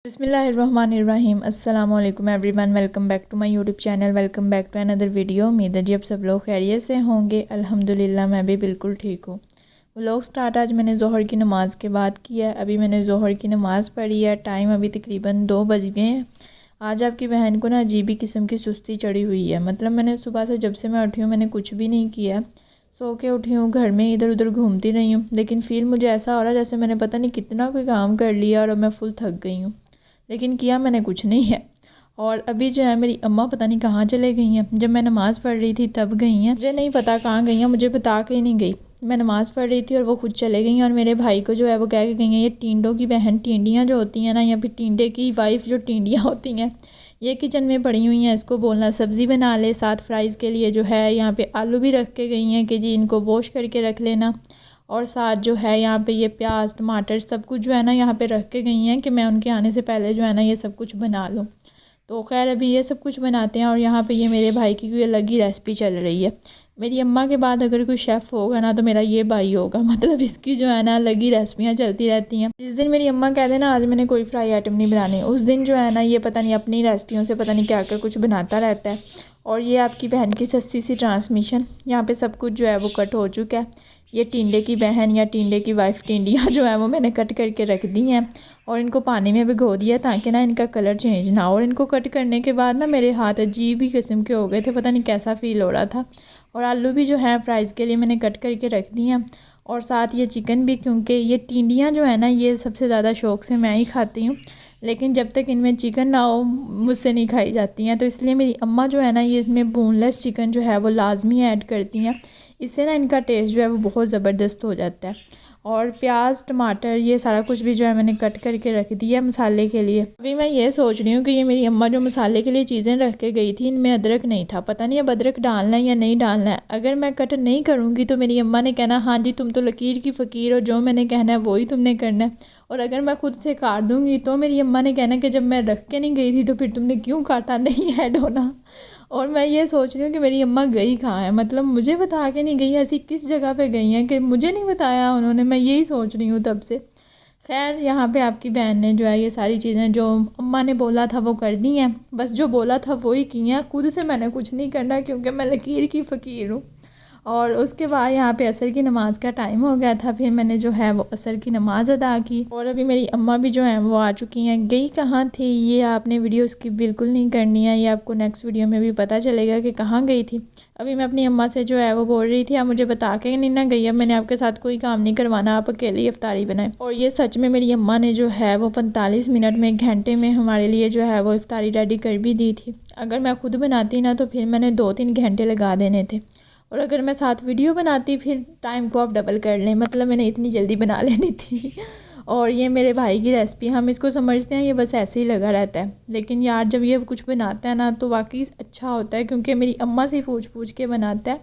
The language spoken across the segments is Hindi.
बिस्मिल्लाहिर्रहमानिर्रहीम। अस्सलाम वालेकुम everyone, welcome back to my YouTube channel, welcome back to another video. उम्मीद है जी अब सब लोग खैरियत से होंगे। अल्हम्दुलिल्लाह मैं भी बिल्कुल ठीक हूँ। व्लॉग स्टार्ट आज मैंने ज़ोहर की नमाज़ के बाद किया। अभी मैंने ज़ोहर की नमाज़ पढ़ी है। टाइम अभी तकरीबन 2 बज गए हैं। आज आपकी बहन को ना अजीब ही किस्म की सुस्ती चढ़ी हुई है। मतलब मैंने सुबह से जब से मैं उठी हूँ मैंने कुछ भी नहीं किया, सो के उठी हूँ, घर में इधर उधर घूमती रही हूँ, लेकिन फील मुझे ऐसा हो रहा है जैसे मैंने पता नहीं कितना कोई काम कर लिया और अब मैं फुल थक गई हूँ, लेकिन किया मैंने कुछ नहीं है। और अभी जो है मेरी अम्मा पता नहीं कहाँ चले गई हैं। जब मैं नमाज़ पढ़ रही थी तब गई हैं, मुझे नहीं पता कहाँ गई हैं, मुझे बता के ही नहीं गई। मैं नमाज़ पढ़ रही थी और वो खुद चले गई हैं। और मेरे भाई को जो है वो कह के गई हैं, ये टींडों की बहन, टींडियाँ जो होती हैं ना, या फिर टींडे की वाइफ जो टींडियाँ होती हैं, ये किचन में पड़ी हुई हैं, इसको बोलना सब्ज़ी बना ले। साथ फ्राइज़ के लिए जो है यहाँ पे आलू भी रख के गई हैं कि जी इनको वॉश करके रख लेना। और साथ जो है यहाँ पे ये प्याज टमाटर सब कुछ जो है ना यहाँ पे रख के गई हैं कि मैं उनके आने से पहले जो है ना ये सब कुछ बना लूँ। तो खैर अभी ये सब कुछ बनाते हैं। और यहाँ पे ये मेरे भाई की कोई अलग ही रेसिपी चल रही है। मेरी अम्मा के बाद अगर कोई शेफ़ होगा ना तो मेरा ये भाई होगा। मतलब इसकी जो है ना अलग ही रेसिपियाँ चलती रहती हैं। जिस दिन मेरी अम्मा कह देना आज मैंने कोई फ्राई आइटम नहीं बनानी, उस दिन जो है ना ये पता नहीं अपनी रेसिपियों से पता नहीं क्या क्या कुछ बनाता रहता है। और ये आपकी बहन की सस्ती सी ट्रांसमिशन, यहाँ पे सब कुछ जो है वो कट हो चुका है। ये टिंडे की बहन या टिंडे की वाइफ टिंडियाँ जो है वो मैंने कट करके रख दी हैं और इनको पानी में भिगो दिया ताकि ना इनका कलर चेंज ना हो। और इनको कट करने के बाद ना मेरे हाथ अजीब ही किस्म के हो गए थे, पता नहीं कैसा फ़ील हो रहा था। और आलू भी जो है फ्राइज़ के लिए मैंने कट करके रख दी हैं। और साथ ये चिकन भी, क्योंकि ये टिंडियाँ जो है ना ये सबसे ज़्यादा शौक़ से मैं ही खाती हूँ, लेकिन जब तक इनमें चिकन ना हो मुझसे नहीं खाई जाती हैं। तो इसलिए मेरी अम्मा जो है ना ये इसमें बोनलेस चिकन जो है वो लाजमी ऐड करती हैं। इससे ना इनका टेस्ट जो है वो बहुत ज़बरदस्त हो जाता है। और प्याज टमाटर ये सारा कुछ भी जो है मैंने कट करके रख दिया मसाले के लिए। अभी मैं ये सोच रही हूँ कि ये मेरी अम्मा जो मसाले के लिए चीज़ें रख के गई थी इनमें अदरक नहीं था, पता नहीं अब अदरक डालना है या नहीं डालना है। अगर मैं कट नहीं करूँगी तो मेरी अम्मा ने कहना हाँ जी तुम तो लकीर की फ़कीर हो, जो मैंने कहना है वही तुमने करना है। और अगर मैं खुद से काट दूँगी तो मेरी अम्मा ने कहना कि जब मैं रख के नहीं गई थी तो फिर तुमने क्यों काटा, नहीं ऐड होना। और मैं ये सोच रही हूँ कि मेरी अम्मा गई कहाँ है, मतलब मुझे बता के नहीं गई, ऐसी किस जगह पे गई हैं कि मुझे नहीं बताया उन्होंने। मैं यही सोच रही हूँ तब से। खैर यहाँ पे आपकी बहन ने जो है ये सारी चीज़ें जो अम्मा ने बोला था वो कर दी हैं, बस जो बोला था वही की हैं, खुद से मैंने कुछ नहीं करना क्योंकि मैं लकीर की फ़कीर हूँ। और उसके बाद यहाँ पे असर की नमाज़ का टाइम हो गया था, फिर मैंने जो है वो असर की नमाज़ अदा की। और अभी मेरी अम्मा भी जो हैं वो आ चुकी हैं। गई कहाँ थी ये आपने वीडियो स्किप बिल्कुल नहीं करनी है, ये आपको नेक्स्ट वीडियो में भी पता चलेगा कि कहाँ गई थी। अभी मैं अपनी अम्मा से जो है वो बोल रही थी आप मुझे बता के नहीं ना गई, अब मैंने आपके साथ कोई काम नहीं करवाना, आप अकेले इफ्तारी बनाएं। और ये सच में मेरी अम्मा ने जो है वो 45 मिनट में, 1 घंटे में हमारे लिए जो है वो इफ्तारी रेडी कर भी दी थी। अगर मैं खुद बनाती ना तो फिर मैंने 2-3 घंटे लगा देने थे, और अगर मैं साथ वीडियो बनाती फिर टाइम को आप डबल कर लें, मतलब मैंने इतनी जल्दी बना लेनी थी। और ये मेरे भाई की रेसिपी, हम इसको समझते हैं ये बस ऐसे ही लगा रहता है, लेकिन यार जब ये कुछ बनाता है ना तो वाकई अच्छा होता है, क्योंकि मेरी अम्मा से पूछ पूछ के बनाता है।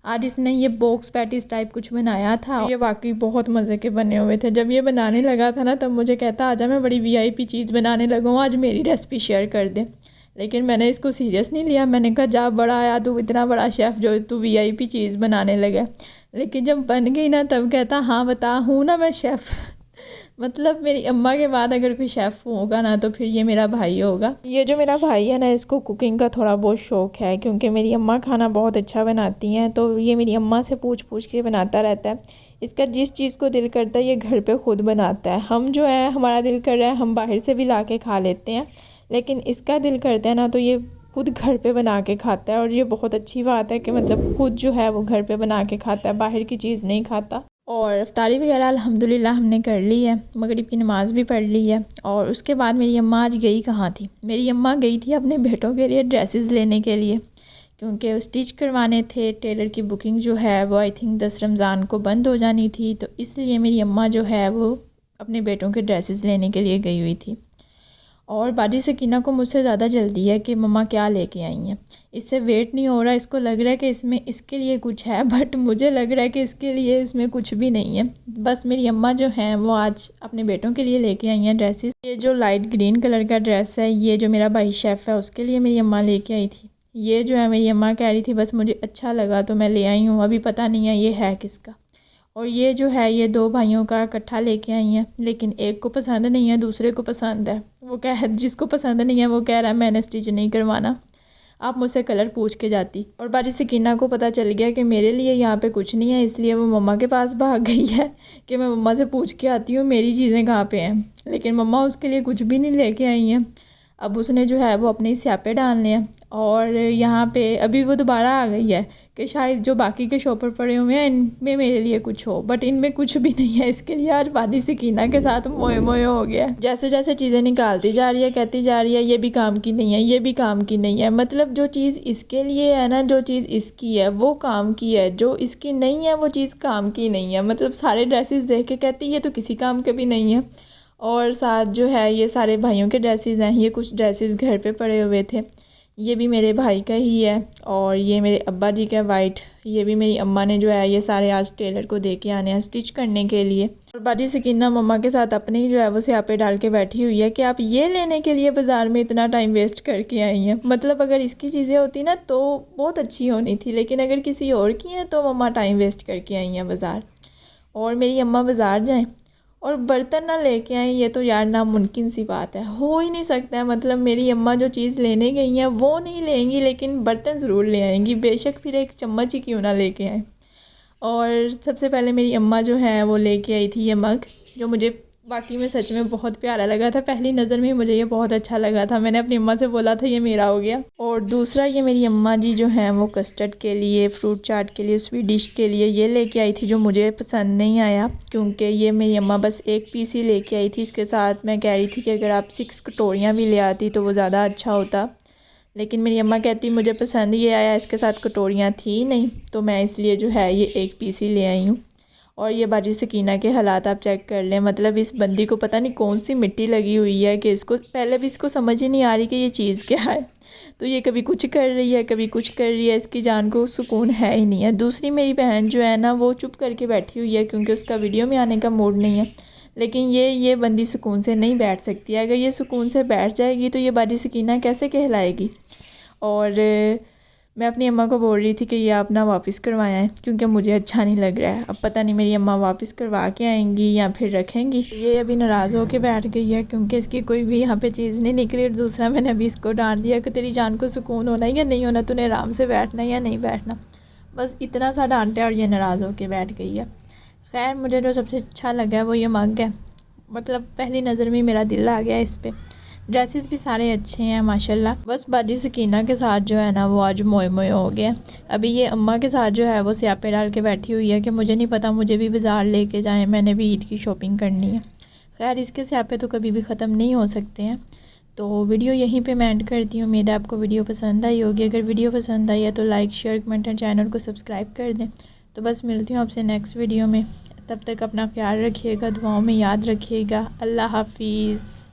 आज इसने ये बॉक्स पैटीज टाइप कुछ बनाया था, ये वाकई बहुत मज़े के बने हुए थे। जब ये बनाने लगा था ना तब मुझे कहता आजा मैं बड़ी VIP चीज़ बनाने लगा हूँ, आज मेरी रेसिपी शेयर कर दे। लेकिन मैंने इसको सीरियस नहीं लिया, मैंने कहा जा बड़ा आया तू, इतना बड़ा शेफ़ जो तू VIP चीज़ बनाने लगा। लेकिन जब बन गई ना तब कहता हाँ बता हूँ ना मैं शेफ़। मतलब मेरी अम्मा के बाद अगर कोई शेफ़ होगा ना तो फिर ये मेरा भाई होगा। ये जो मेरा भाई है ना इसको कुकिंग का थोड़ा बहुत शौक़ है, क्योंकि मेरी अम्मा खाना बहुत अच्छा बनाती हैं, तो ये मेरी अम्मा से पूछ पूछ के बनाता रहता है। इसका जिस चीज़ को दिल करता है ये घर पे खुद बनाता है। हम जो है हमारा दिल कर रहा है हम बाहर से भी ला के खा लेते हैं, लेकिन इसका दिल करता है ना तो ये खुद घर पे बना के खाता है। और ये बहुत अच्छी बात है कि मतलब खुद जो है वो घर पे बना के खाता है, बाहर की चीज़ नहीं खाता। और इफ्तारी वगैरह अल्हम्दुलिल्लाह हमने कर ली है, मगरिब की नमाज़ भी पढ़ ली है। और उसके बाद मेरी अम्मा आज गई कहाँ थी, मेरी अम्मा गई थी अपने बेटों के लिए ड्रेसेस लेने के लिए, क्योंकि स्टिच करवाने थे। टेलर की बुकिंग जो है वो आई थिंक 10 रमज़ान को बंद हो जानी थी, तो इसलिए मेरी अम्मा जो है वो अपने बेटों के ड्रेसेस लेने के लिए गई हुई थी। और बाजी सकीना को मुझसे ज़्यादा जल्दी है कि मम्मा क्या लेके आई हैं, इससे वेट नहीं हो रहा, इसको लग रहा है कि इसमें इसके लिए कुछ है, बट मुझे लग रहा है कि इसके लिए इसमें कुछ भी नहीं है। बस मेरी अम्मा जो हैं वो आज अपने बेटों के लिए लेके आई हैं ड्रेसेस। ये जो लाइट ग्रीन कलर का ड्रेस है ये जो मेरा भाई शेफ़ है उसके लिए मेरी अम्मा लेके आई थी। ये जो है मेरी अम्मा कह रही थी बस मुझे अच्छा लगा तो मैं ले आई हूँ, अभी पता नहीं है ये है किसका। और ये जो है ये 2 भाइयों का इकट्ठा लेके आई हैं, लेकिन एक को पसंद नहीं है, दूसरे को पसंद है। वो जिसको पसंद नहीं है वो कह रहा है मैंने स्टिच नहीं करवाना, आप मुझसे कलर पूछ के जाती। और बारी सकीना को पता चल गया कि मेरे लिए यहाँ पे कुछ नहीं है, इसलिए वो मम्मा के पास भाग गई है कि मैं मम्मा से पूछ के आती हूँ मेरी चीज़ें कहाँ पे हैं। लेकिन मम्मा उसके लिए कुछ भी नहीं लेके आई हैं। अब उसने जो है वो अपने स्यापे डालने हैं। और यहाँ पे अभी वो दोबारा आ गई है कि शायद जो बाकी के शॉपर पड़े हुए हैं इनमें मेरे लिए कुछ हो, बट इनमें कुछ भी नहीं है। इसके लिए आज बानी सकीना के साथ मोए मोए हो गया। जैसे जैसे चीज़ें निकालती जा रही है कहती जा रही है ये भी काम की नहीं है, ये भी काम की नहीं है। मतलब जो चीज़ इसके लिए है ना, जो चीज़ इसकी है वो काम की है, जो इसकी नहीं है वो चीज़ काम की नहीं है। मतलब सारे ड्रेसेस देख के कहती ये तो किसी काम के भी नहीं है। और साथ जो है ये सारे भाइयों के ड्रेसेस हैं, ये कुछ ड्रेसेस घर पे पड़े हुए थे, ये भी मेरे भाई का ही है। और ये मेरे अब्बा जी का वाइट, ये भी मेरी अम्मा ने जो है ये सारे आज टेलर को दे के आने हैं स्टिच करने के लिए। और बाजी सकीना मम्मा के साथ अपने ही जो है वो स्यापे डाल के बैठी हुई है कि आप ये लेने के लिए बाज़ार में इतना टाइम वेस्ट करके आई हैं। मतलब अगर इसकी चीज़ें होती ना तो बहुत अच्छी होनी थी, लेकिन अगर किसी और की हैं तो मम्मा टाइम वेस्ट करके आई हैं बाज़ार। और मेरी अम्मा बाज़ार जाएँ और बर्तन ना लेके आए, ये तो यार नामुमकिन सी बात है, हो ही नहीं सकता है। मतलब मेरी अम्मा जो चीज़ लेने गई हैं वो नहीं लेंगी, लेकिन बर्तन ज़रूर ले आएंगी, बेशक फिर एक चम्मच ही क्यों ना लेके आए। और सबसे पहले मेरी अम्मा जो है वो लेके आई थी ये मग, जो मुझे बाकी में सच में बहुत प्यारा लगा था। पहली नज़र में मुझे ये बहुत अच्छा लगा था, मैंने अपनी अम्मा से बोला था ये मेरा हो गया। और दूसरा ये मेरी अम्मा जी जो हैं वो कस्टर्ड के लिए, फ्रूट चाट के लिए, स्वीट डिश के लिए ये लेके आई थी, जो मुझे पसंद नहीं आया क्योंकि ये मेरी अम्मा बस एक पीस ही लेके आई थी। इसके साथ मैं कह रही थी कि अगर आप 6 कटोरियाँ भी ले आती तो वो ज़्यादा अच्छा होता, लेकिन मेरी अम्मा कहती मुझे पसंद ये आया, इसके साथ कटोरियाँ थी नहीं, तो मैं इसलिए जो है ये एक पीस ही ले आई हूँ। और ये बाजी सकीना के हालात आप चेक कर लें। मतलब इस बंदी को पता नहीं कौन सी मिट्टी लगी हुई है कि इसको पहले भी इसको समझ ही नहीं आ रही कि ये चीज़ क्या है। तो ये कभी कुछ कर रही है कभी कुछ कर रही है, इसकी जान को सुकून है ही नहीं है। दूसरी मेरी बहन जो है ना वो चुप करके बैठी हुई है क्योंकि उसका वीडियो में आने का मूड नहीं है, लेकिन ये बंदी सुकून से नहीं बैठ सकती है। अगर ये सुकून से बैठ जाएगी तो ये बाजी सकीना कैसे कहलाएगी। और मैं अपनी अम्मा को बोल रही थी कि ये आप ना वापस करवाया है क्योंकि मुझे अच्छा नहीं लग रहा है। अब पता नहीं मेरी अम्मा वापस करवा के आएंगी या फिर रखेंगी। ये अभी नाराज़ होकर बैठ गई है क्योंकि इसकी कोई भी यहाँ पे चीज़ नहीं निकली। और दूसरा मैंने अभी इसको डांट दिया कि तेरी जान को सुकून होना या नहीं होना, तूने आराम से बैठना या नहीं बैठना, बस इतना सा डांटा और ये नाराज़ होकर बैठ गई है। खैर मुझे जो सबसे अच्छा लगा है वो ये मग है। मतलब पहली नज़र में मेरा दिल आ गया इस पर। ड्रेसेस भी सारे अच्छे हैं माशाल्लाह। बस बाजी सकीना के साथ जो है ना वो आज मोए मोए हो गया। अभी ये अम्मा के साथ जो है वो स्यापे डाल के बैठी हुई है कि मुझे नहीं पता, मुझे भी बाज़ार लेके जाएं, मैंने भी ईद की शॉपिंग करनी है। खैर इसके स्यापे तो कभी भी ख़त्म नहीं हो सकते हैं। तो वीडियो यहीं पे मैं एंड करती हूँ। उम्मीद है आपको वीडियो पसंद आई होगी। अगर वीडियो पसंद आई है तो लाइक शेयर कमेंट और चैनल को सब्सक्राइब कर दें। तो बस मिलती हूँ आपसे नेक्स्ट वीडियो में। तब तक अपना ख्याल रखिएगा, दुआओं में याद रखिएगा। अल्लाह हाफिज़।